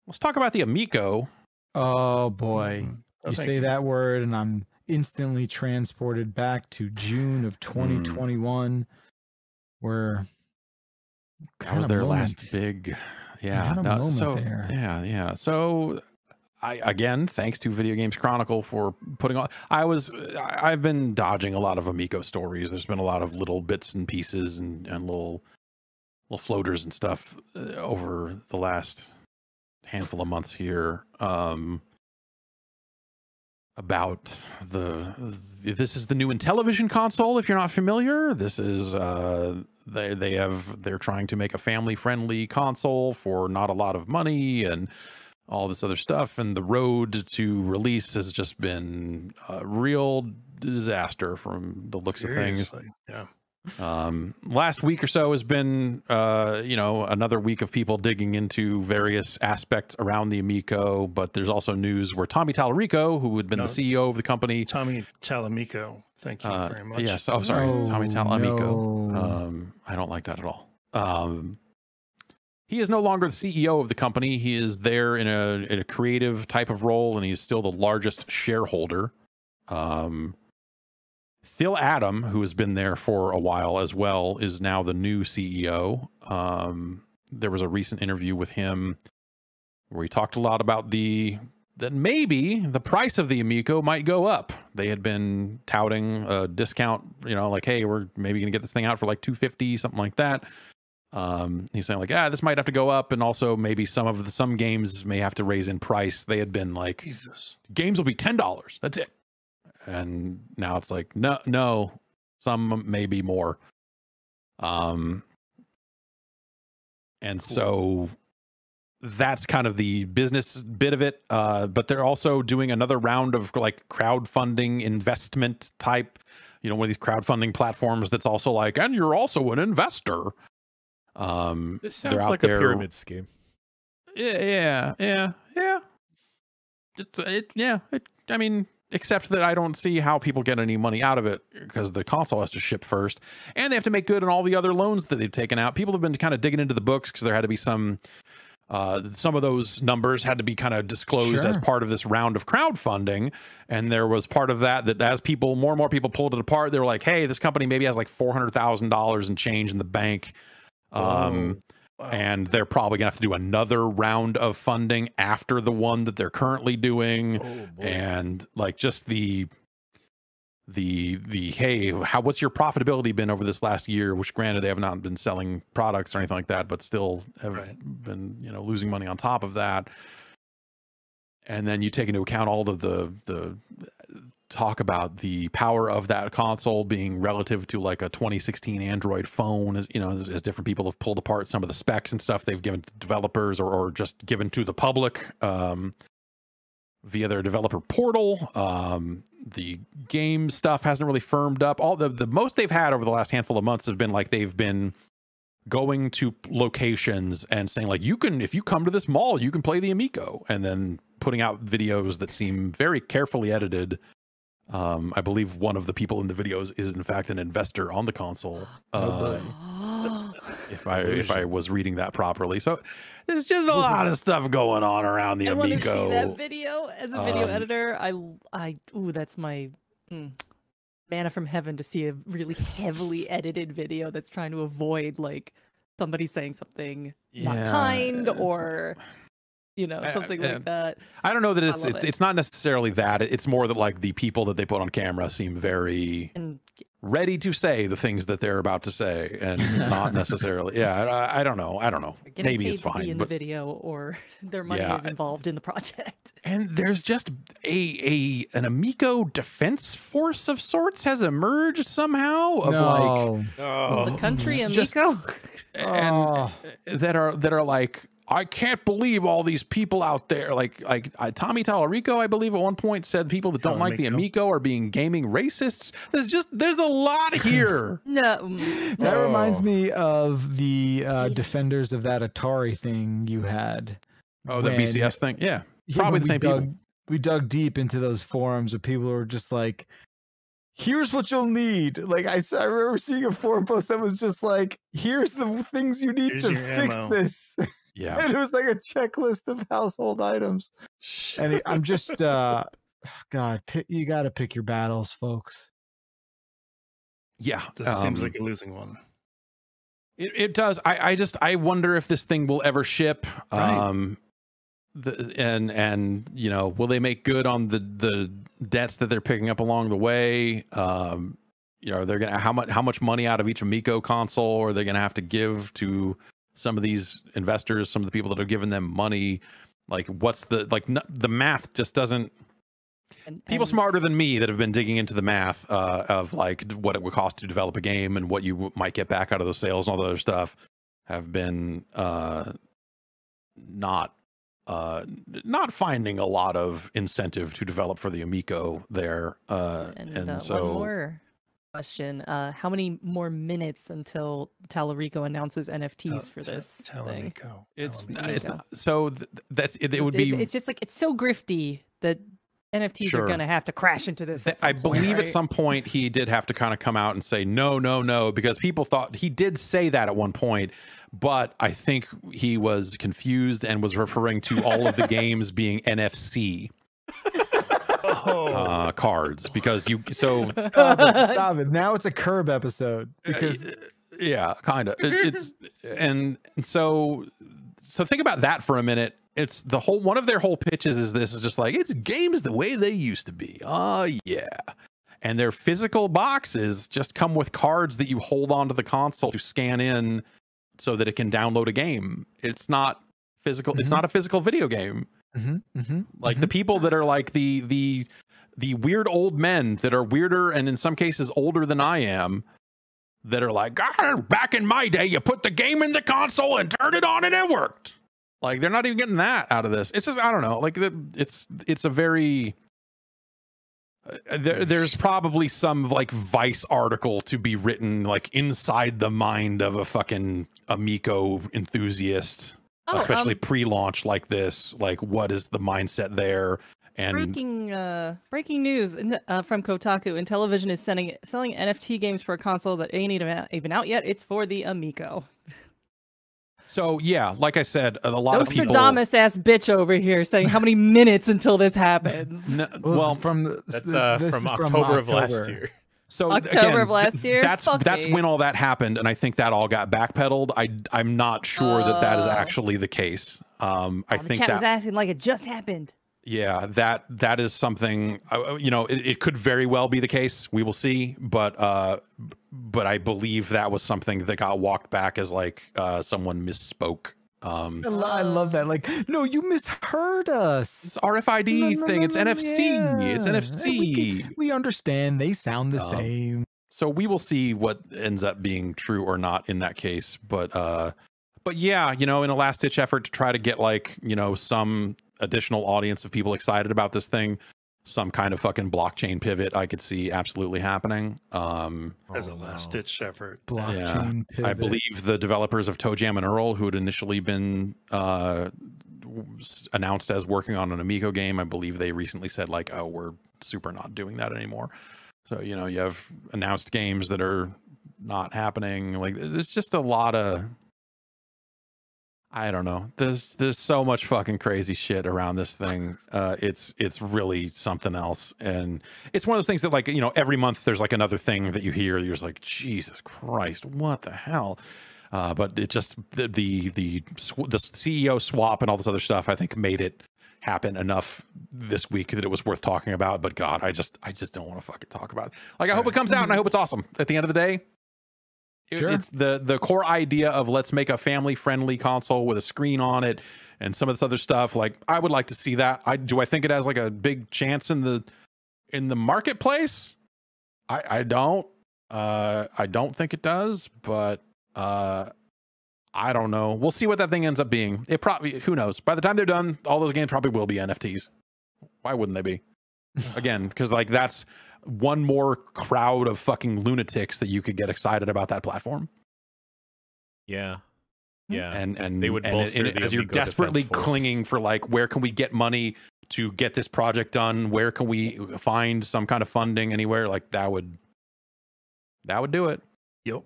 Let's talk about the Amico. Oh boy. Oh, You say that word and I'm instantly transported back to June of 2021 where that was their last big moment. So again, thanks to Video Games Chronicle for putting on. I've been dodging a lot of Amico stories. There's been a lot of little bits and pieces and little floaters and stuff over the last handful of months here. About this is the new Intellivision console. If you're not familiar, this is they're trying to make a family friendly console for not a lot of money and all this other stuff. And the road to release has just been a real disaster from the looks of things. Yeah. Last week or so has been another week of people digging into various aspects around the Amico, but there's also news where Tommy Tallarico, who had been the CEO of the company, Tommy Tallamico, thank you very much. Yes, oh sorry, Tommy Tallamico. I don't like that at all. He is no longer the CEO of the company. He is there in a creative type of role, and he's still the largest shareholder. Phil Adam, who has been there for a while as well, is now the new CEO. There was a recent interview with him where he talked a lot about that maybe the price of the Amico might go up. They had been touting a discount, like, hey, we're maybe going to get this thing out for like $250, something like that. He's saying like, this might have to go up, and also maybe some games may have to raise in price. They had been like, Jesus, games will be $10. That's it. And now it's like, no, some maybe more. And so that's kind of the business bit of it. But they're also doing another round of like crowdfunding investment type, one of these crowdfunding platforms that's also like, and you're also an investor. This sounds like a pyramid scheme. Yeah. I mean, except that I don't see how people get any money out of it, because the console has to ship first and they have to make good on all the other loans that they've taken out. People have been kind of digging into the books because there had to be some of those numbers had to be kind of disclosed as part of this round of crowdfunding. And there was part of that as more and more people pulled it apart, they were like, hey, this company maybe has like $400,000 in change in the bank. Wow. And they're probably gonna have to do another round of funding after the one that they're currently doing. And like just the hey, what's your profitability been over this last year? Which granted they have not been selling products or anything like that, but still have been losing money on top of that. And then you take into account all of the talk about the power of that console being relative to like a 2016 Android phone, as different people have pulled apart some of the specs and stuff they've given to developers or just given to the public via their developer portal. The game stuff hasn't really firmed up. All the most they've had over the last handful of months has been like they've been going to locations and saying like, if you come to this mall, you can play the Amico, and then putting out videos that seem very carefully edited. I believe one of the people in the videos is in fact an investor on the console. If I was reading that properly. So there's just a lot of stuff going on around the Amico. I want to see that video as a video editor. That's my manna from heaven to see a really heavily edited video that's trying to avoid like somebody saying something not kind or something like that. I don't know that it's not necessarily that. It's more that like the people that they put on camera seem very ready to say the things that they're about to say, and not necessarily. I don't know. Maybe it's fine. In the video, or their money is involved in the project. And there's just an Amico defense force of sorts has emerged somehow of the country Amico, and that are like, I can't believe all these people out there. Like Tommy Tallarico, I believe at one point said people that don't like the Amico are being gaming racists. There's a lot here. No, that reminds me of the defenders of that Atari thing you had. Oh, the VCS thing. Yeah, probably the same people. We dug deep into those forums where people were just like, here's what you'll need. Like I remember seeing a forum post that was just like, here's the things you need to fix this. Yeah. And it was like a checklist of household items. And I'm just, God, you got to pick your battles, folks. Yeah. This seems like a losing one. It does. I wonder if this thing will ever ship. Right. And you know, will they make good on the debts that they're picking up along the way? You know, they're gonna how much money out of each Amico console are they gonna have to give to some of these investors, some of the people that are giving them money? Like, what's the math just doesn't. People smarter than me that have been digging into the math of like what it would cost to develop a game and what you might get back out of those sales and all the other stuff have been not finding a lot of incentive to develop for the Amico there. And so one more question: how many more minutes until Tallarico announces NFTs for this thing? It's not, so that's it. It would be. It's just like it's so grifty that NFTs are going to have to crash into this. I believe at some point he did have to kind of come out and say no, because people thought he did say that at one point, but I think he was confused and was referring to all of the games being NFC cards because you stop it. Now it's a Curb episode because yeah, kind of it's and so think about that for a minute. It's the whole one of their whole pitches is just like it's games the way they used to be. Oh yeah. And their physical boxes just come with cards that you hold onto the console to scan in so that it can download a game. It's not physical. Mm-hmm. It's not a physical video game. Mm-hmm. Mm-hmm. Like the people that are like the weird old men that are weirder and in some cases older than I am that are like, back in my day, you put the game in the console and turned it on and it worked. Like they're not even getting that out of this. It's just I don't know. Like it's a very there's probably some like Vice article to be written like inside the mind of a fucking Amico enthusiast, especially pre-launch like this. Like what is the mindset there? And breaking news from Kotaku: Intellivision is selling NFT games for a console that ain't even out yet. It's for the Amico. So yeah, like I said, a lot of people. Nostradamus ass bitch over here saying how many minutes until this happens. No, well, from October of last year. So October of last year. That's when all that happened, and I think that all got backpedaled. I'm not sure that is actually the case. I think chat was asking like it just happened. Yeah, that is something. You know, it could very well be the case. We will see, but I believe that was something that got walked back as like someone misspoke. I love that. Like, no, you misheard us. It's RFID thing. It's NFC. Yeah. It's NFC. We understand. They sound the same. So we will see what ends up being true or not in that case. But yeah, you know, in a last ditch effort to try to get like, you know, some additional audience of people excited about this thing, some kind of fucking blockchain pivot I could see absolutely happening. As a last ditch effort. Blockchain pivot. I believe the developers of Toe Jam and Earl, who had initially been announced as working on an Amico game, I believe they recently said like, oh, we're super not doing that anymore. So, you know, you have announced games that are not happening. Like there's just a lot of, I don't know. There's so much fucking crazy shit around this thing. It's really something else, and it's one of those things that like, you know, every month there's like another thing that you hear. You're just like, Jesus Christ, what the hell? But it just the CEO swap and all this other stuff, I think, made it happen enough this week that it was worth talking about. But God, I just don't want to fucking talk about it. Like I hope it comes out and I hope it's awesome. At the end of the day. Sure. It's the core idea of let's make a family friendly console with a screen on it and some of this other stuff. Like I would like to see that. I think it has like a big chance in the marketplace. I don't think it does, but I don't know. We'll see what that thing ends up being. It probably, who knows? By the time they're done, all those games probably will be NFTs. Why wouldn't they be? Again, because like that's one more crowd of fucking lunatics that you could get excited about that platform. Yeah. And they would bolster the as you're desperately clinging for like, where can we get money to get this project done? Where can we find some kind of funding anywhere? Like that would do it. Yep.